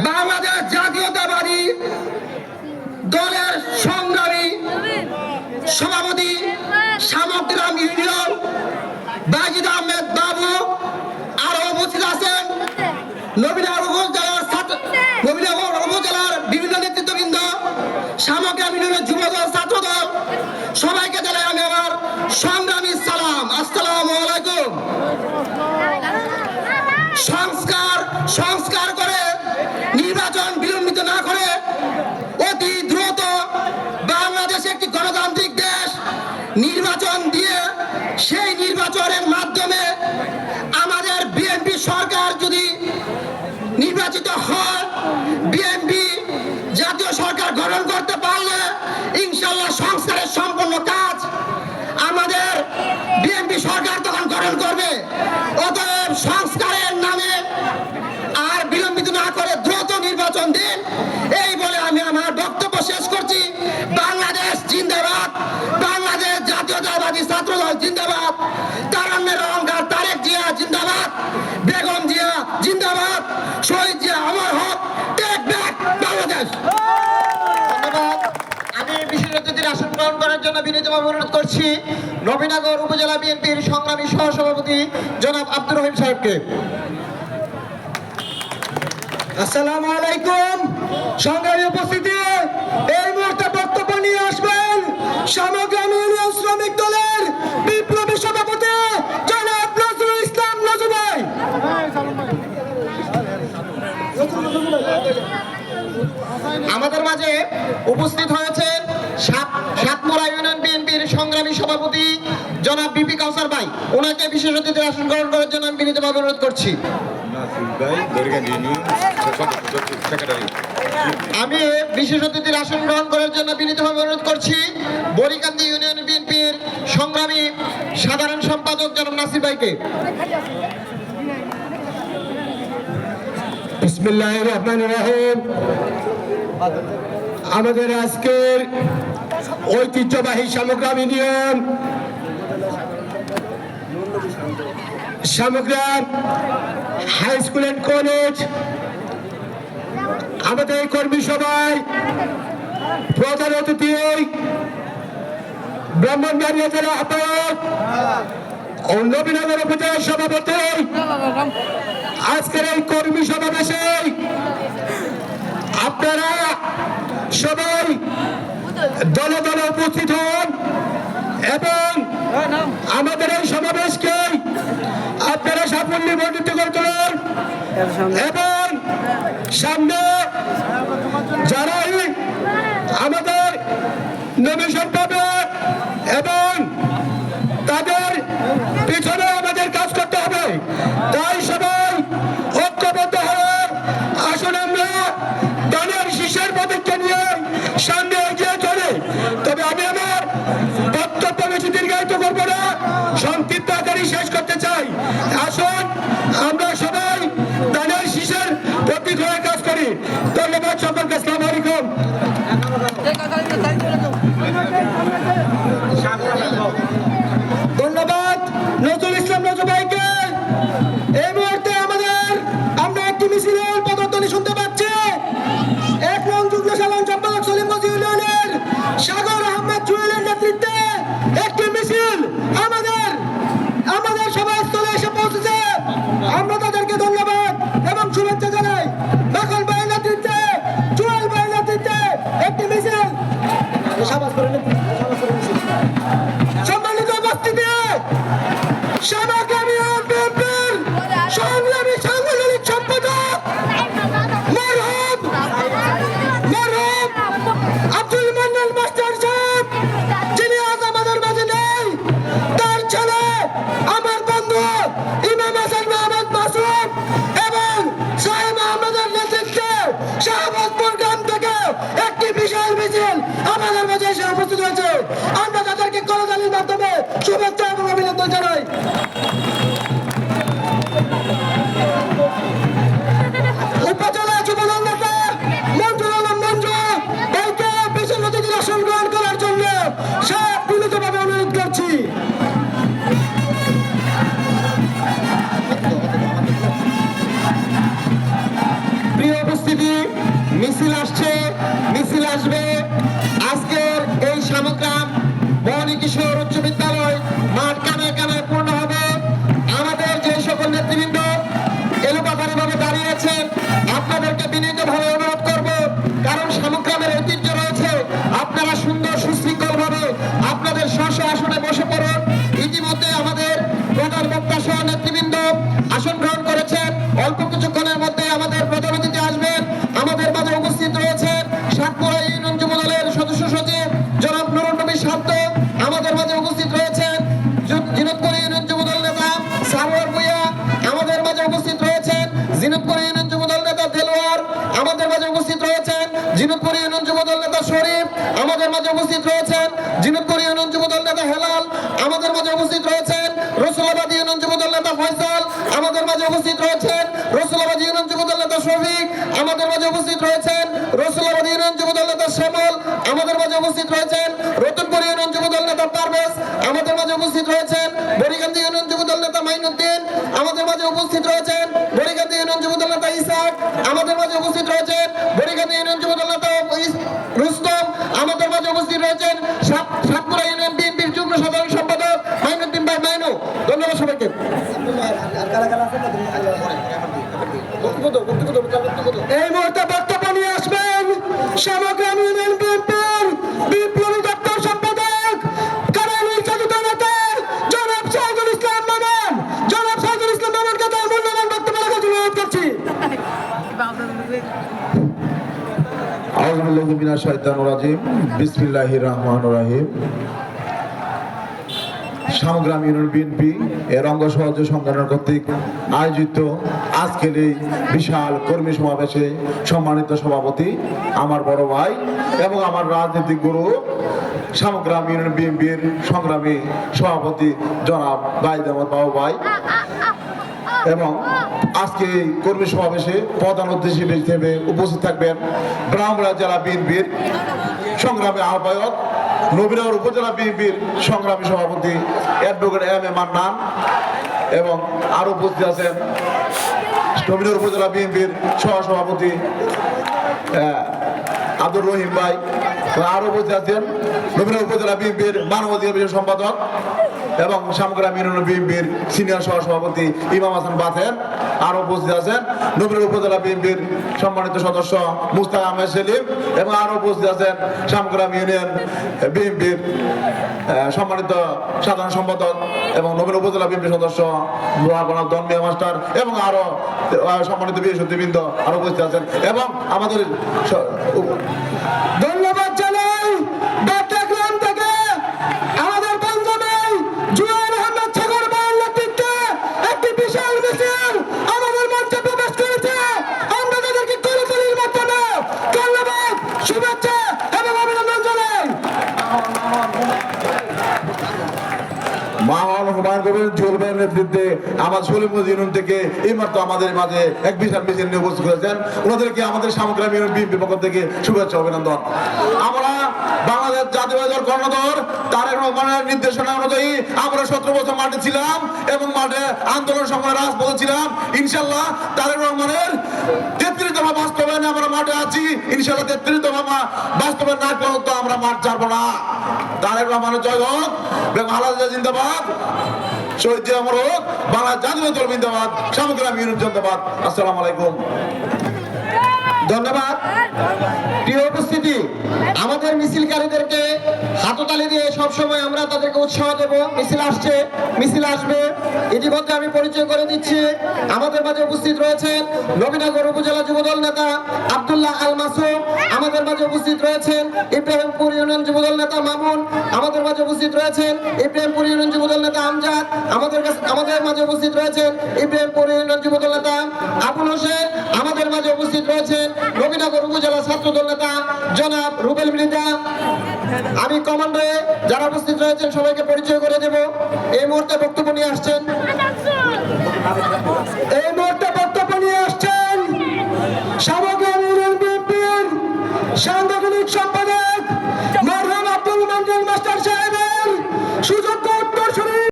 বাংলাদেশ জাতীয়তাবাদী দলের সংগ্রামী সভাপতি সামগ্রাম ইউনিয়ন বাজিদ আহমেদ বাবু আরো উপস্থিত আছেন নবীনগর উপজেলার বিভিন্ন নেতৃত্ববৃন্দ, সামগ্রাম ইউনিয়নের যুবদল, ছাত্রদল, সবাইকে জানাই আমি আমার সংগ্রামী সালাম। আসসালামু আলাইকুম। সংস্কার করে নির্বাচন বিলম্বিত না করে অতি দ্রুত বাংলাদেশ একটি গণতান্ত্রিক দেশ, নির্বাচন দিয়ে সেই নির্বাচনের মাধ্যমে আমাদের বিএনপি সরকার যদি নির্বাচিত হয়, বিএনপি জাতীয় সরকার গঠন করতে পারলে ইনশাআল্লাহ সংস্কারের সম্পূর্ণ কাজ আমাদের বিএনপি সরকার তখন গঠন করবে। অতএব সংস্কারের নামে আর বিলম্বিত না করে দ্রুত নির্বাচন দিন, এই বলে আমি আমার বক্তব্য শেষ করছি। বাংলাদেশ জিন্দাবাদ, বাংলাদেশ জাতীয়তাবাদী ছাত্রদল জিন্দাবাদ, তারুণ্যের অহংকার তারেক জিয়া জিন্দাবাদ, বেগম জিয়া জিন্দাবাদ, শহীদ জিয়া অমর হোক, টেক ব্যাক বাংলাদেশ। ধন্যবাদ। আমি বিশেষ অতিথির আসন গ্রহণ করার জন্য বিনীতভাবে অনুরোধ করছি নবীনগর উপজেলা বিএনপির সংগ্রামী সহসভাপতি জনাব আব্দুর রহিম সাহেবকে। আসসালামু আলাইকুম। সংগ্রামী উপস্থিতি, এই মুহূর্তে বক্তব্য নিয়ে আসবেন সামগ্রাম ইউনিয়ন শ্রমিক দলের বিপ্লবী সভাপতি জনাব নজরুল ইসলাম নজু ভাই। আমাদের মাঝে উপস্থিত হয়েছেন সাতমুরা ইউনিয়ন বিএনপির সংগ্রামী সভাপতি জনাব বিপি কাউসার ভাই, ওনাকে বিশেষ অতিথির আসন গ্রহণ করার জন্য আমি বিনীতভাবে অনুরোধ করছি। আমি বিশেষ অতিথির আসন গ্রহণ করার জন্য বিনীতভাবে অনুরোধ করছি বরিকান্দি ইউনিয়ন বিএনপির সংগ্রামী সাধারণ সম্পাদক জনাব নাসির ভাইকে। বিসমিল্লাহির রহমানির রহিম। আমাদের আজকের ঐতিহ্যবাহী Samgram union Samgram high school and college আমাদের কর্মী সভায় প্রধান অতিথি ব্রাহ্মণবাড়িয়া জেলা আহ্বায়ক ও নবীনগর উপজেলা সভাপতি, আজকের এই কর্মী সমাবেশে আপনারা সবাই দলে দলে উপস্থিত হন এবং আমাদের এই সমাবেশকে আপনারা সাফল্যমণ্ডিত করে তুলুন এবং সামনে যারাই আমাদের নমিনেশন পাবে এবং তাদের পিছনে আমাদের কাজ করতে হবে, তাই সবাই ঐক্যবদ্ধ হয়ে আসুন আমরা দলের শীর্ষের পদক্ষেপ নিয়ে সামনে এগিয়ে চলে। তবে আমি আমার বক্তব্য বেশি দীর্ঘায়িত করবো না, সংক্ষিপ্ত আকারে শেষ করতে চাই। আসুন আমরা সবাই দলের শীর্ষের প্রতীক হয়ে কাজ করি। ধন্যবাদ সকলকে। আসসালামু আলাইকুম। ধন্যবাদ নজরুল ইসলাম নজু ভাইকে। এই মুহূর্তে আমরা একটি মিছিলের পদধ্বনি শুনতে পাচ্ছি। ১ নং যুগ্ম সাধারণ সম্পাদক সলিমগঞ্জ ইউনিয়নের সাগর আহমেদ জুয়েলের নেতৃত্বে একটি মিছিল আমাদের সভাস্থলে এসে পৌঁছেছে। আমরা তাদেরকে ধন্যবাদ এবং শুভেচ্ছা জানাই। বাকল ভাইয়ের নেতৃত্বে, জুয়েল ভাইয়ের নেতৃত্বে একটি মিছিল। সম্মানিত উপস্থিতি, সামগ্রাম ইউনিয়ন বিএনপির সংগ্রামী সাংগঠনিক সম্পাদক মরহুম আব্দুল মান্নান মাস্টার সাহেব, যিনি আজ আমাদের মাঝে নেই, তার ছেলে আমার বন্ধু ইমাম হাসান মাহমুদ মাসুম এবং সাহেব আহমেদের নেতৃত্বে শাহবাজপুর গ্রাম থেকে একটি বিশাল মিছিল আমাদের মাঝে এসে উপস্থিত হয়েছে। আমরা তাদেরকে করতালির মাধ্যমে শুভেচ্ছা এবং অভিনন্দন জানাই। উপজেলা যুবদল নেতা মঞ্জুর আলম মঞ্জু ভাইকে বিশেষ অতিথির আসন গ্রহণ করার জন্য সব বিনীতভাবে অনুরোধ করছি। প্রিয় উপস্থিতি, মিছিল আসছে, মিছিল আসবে। আজকের এই সামগ্রাম বনি কিশোর উচ্চ বিদ্যালয় মাঠ কানায় কানায় পূর্ণ হবে। আমাদের যে সকল নেতৃবৃন্দ এলোপাতারিভাবে দাঁড়িয়ে আছেন, আপনাদেরকে বিনীতভাবে অনুরোধ করব, কারণ সামগ্রামের ঐতিহ্য রয়েছে। আপনারা সুন্দর সুশৃঙ্খল ভাবে আপনাদের স্ব আসনে বসে পড়ুন। ইতিমধ্যে আমাদের প্রধান বক্তা সহ নেতৃবৃন্দ আসন গ্রহণ করেছেন। অল্প কিছুক্ষণের মধ্যে আমাদের প্রধান অতিথি আসবেন। আমাদের মাঝে উপস্থিত রয়েছেন সাতপুরা ইউনিয়ন যুব দলের সদস্য সচিব জনাব নুরুন নবী শান্ত। আমাদের মাঝে উপস্থিত রয়েছেন জিনতপুর ইউনিয়ন যুব দল নেতা সারোয়ার ভূঁইয়া। আমাদের মাঝে উপস্থিত রয়েছেন জিনতপুর ইউনিয়ন যুব দল নেতা দেলোয়ার। আমাদের মাঝে উপস্থিত রয়েছেন জিনতপুর ইউনিয়ন যুব দল নেতা শরীফ। আমাদের মাঝে উপস্থিত রয়েছেন জিনতপুর ইউনিয়ন যুব দল নেতা হেলাল। আমাদের মাঝে উপস্থিত রয়েছেন রসুলাবাদ ইউনিয়ন যুব দল নেতা ফয়সাল। আমাদের মাঝে উপস্থিত রয়েছেন রসুলাবাদ ইউনিয়ন যুব দল নেতা শফিক। আমাদের মাঝে উপস্থিত রয়েছেন রসুলাবাদ ইউনিয়ন যুব দল নেতা শ্যামল। আমাদের মাঝে উপস্থিত রয়েছেন রতনপুর ইউনিয়ন যুব দল নেতা পারভেজ। আমাদের মাঝে উপস্থিত রয়েছেন বরিগান্ধী ইউনিয়ন যুব দল নেতা মাইনুদ্দিন। আমাদের মাঝে উপস্থিত রয়েছেন বরিগান্ধী ইউনিয়ন যুব দল নেতা ইসাক। আমাদের মাঝে উপস্থিত রয়েছেন বরিগান্ধী ইউনিয়ন যুব দল নেতা রুস্তম। আমাদের মাঝে উপস্থিত রয়েছেন সাতপুরা ইউনিয়ন বিএনপির যুগ্ম সাধারণ সম্পাদক মাইনুদ্দিন ভাই মাইনু। ধন্যবাদ সবাইকে। এই মুহূর্তে বক্তব্য নিয়ে আসবেন সমগ্রাম ইউনিয়ন বিএনপির বিপ্লবী দপ্তর সম্পাদক কারণ নির্যাতিত নেতা জনাব সাইদুল ইসলাম মামুন। জনাব সাইদুল ইসলাম মামুনকে তার মূল্যবান বক্তব্য রাখার জন্য অনুরোধ করছি। আউযু বিল্লাহি মিনাশ শাইতানির রাজিম। বিসমিল্লাহির রহমানির রহিম। সামগ্রাম ইউনিয়ন বিএনপি এর অঙ্গ সহযোগী সংগঠন কর্তৃক আয়োজিত আজকের এই বিশাল কর্মী সমাবেশে সম্মানিত সভাপতি আমার বড় ভাই এবং আমার রাজনৈতিক গুরু সামগ্রাম ইউনিয়ন বিএনপির সংগ্রামী সভাপতি জনাব গাইদ আহমদ বাবু ভাই এবং আজকে এই কর্মী সমাবেশে প্রধান অতিথি হিসেবে উপস্থিত থাকবেন ব্রাহ্মণবাড়িয়া জেলা বিএনপির সংগ্রামী আহ্বায়ক, নবীনগর উপজেলা বিএনপির সংগ্রামী সভাপতি অ্যাডভোকেট এম এ মান্নান এবং আরো উপস্থিত আছেন নবীনগর উপজেলা বিএনপির সহসভাপতি আব্দুর রহিম ভাই। আরো উপস্থিত আছেন নবীনগর উপজেলা বিএনপির মানবাধিকার বিষয়ক সম্পাদক এবং সামগ্রাম ইউনিয়ন বিএনপির সিনিয়র সহসভাপতি ইমাম হাসান বাথেন। আরো উপস্থিত আছেন নবীনগর উপজেলা বিএনপির সম্মানিত সদস্য মুস্তাক আহমেদ সেলিম এবং আরো উপস্থিত আছেন সামগ্রাম ইউনিয়ন বিএনপির সম্মানিত সাধারণ সম্পাদক এবং নবীনগর উপজেলা বিএনপির সদস্য দনমিয়া মাস্টার এবং আরো সম্মানিত বিশেষজ্ঞবৃন্দ আরো উপস্থিত আছেন এবং আমাদের ধন্যবাদ জানাই চট্টগ্রাম থেকে আমাদের বন্ধুদের জুয়েল আহমেদ সাগর ভাইয়ের নেতৃত্বে একটি বিশাল মিছিল আমাদের মঞ্চে প্রবেশ করেছে। আমরা তাদেরকে করতালির মাধ্যমে ধন্যবাদ, শুভেচ্ছা এবং অভিনন্দন জানাই। মাহল হুমায়ুন কবির জুয়েল ভাইয়ের নেতৃত্বে আমার সলিমগঞ্জ ইউনিয়ন থেকে এইমাত্র আমাদের মাঝে এক বিশাল মিছিল নিয়ে উপস্থিত করেছেন। ওনাদেরকে আমাদের সামগ্রাম ইউনিয়ন বিএনপির পক্ষ থেকে শুভেচ্ছা অভিনন্দন। আমরা বাংলাদেশ জাতীয়তাবাদী দল কর্ণধার তারেক রহমানের নির্দেশনা অনুযায়ী আমরা 17 বছর মাঠে ছিলাম এবং মাঠে আন্দোলন সময় রাজপথে ছিলাম। ইনশাল্লাহ তারেক রহমানের 33 দফা বাস্তবায়নে আমরা মাঠে আছি। ইনশাল্লাহ 33 দফা বাস্তবায়ন না পর্যন্ত আমরা মাঠ ছাড়বো না। তারেক রহমানের জয় হোক, বেগম খালেদা জিন্দাবাদ, শহীদ জিয়া অমর হোক, বাংলা জাতীয় দল জিন্দাবাদ, সামগ্রাম ইউনিয়ন জিন্দাবাদ। আসসালামু আলাইকুম। ধন্যবাদ। প্রিয় উপস্থিতি, আমাদের মিছিলকারীদেরকে হাততালি দিয়ে সবসময় আমরা তাদেরকে উৎসাহ দেব। মিছিল আসছে, মিছিল আসবে। ইতিমধ্যে আমি পরিচয় করে দিচ্ছি, আমাদের মাঝে উপস্থিত রয়েছেন নবীনগর উপজেলা যুবদল নেতা আব্দুল্লাহ আল মাসুম। আমাদের মাঝে উপস্থিত রয়েছেন ইব্রাহিমপুর ইউনিয়ন যুবদল নেতা মামুন। আমাদের মাঝে উপস্থিত রয়েছেন ইব্রাহিমপুর ইউনিয়ন যুবদল নেতা আমজাদ। আমাদের মাঝে উপস্থিত রয়েছেন ইব্রাহিমপুর ইউনিয়ন যুবদল নেতা আবুল হোসেন। আমাদের মাঝে উপস্থিত রয়েছেন নবীনগর উপজেলা ছাত্রদল নেতা জনাব রুবেল মৃদা। আমি কমান্ডারে যারা উপস্থিত রয়েছেন সবাইকে পরিচয় করে দেব। এই মুহূর্তে বক্তব্য নিয়ে আসছেন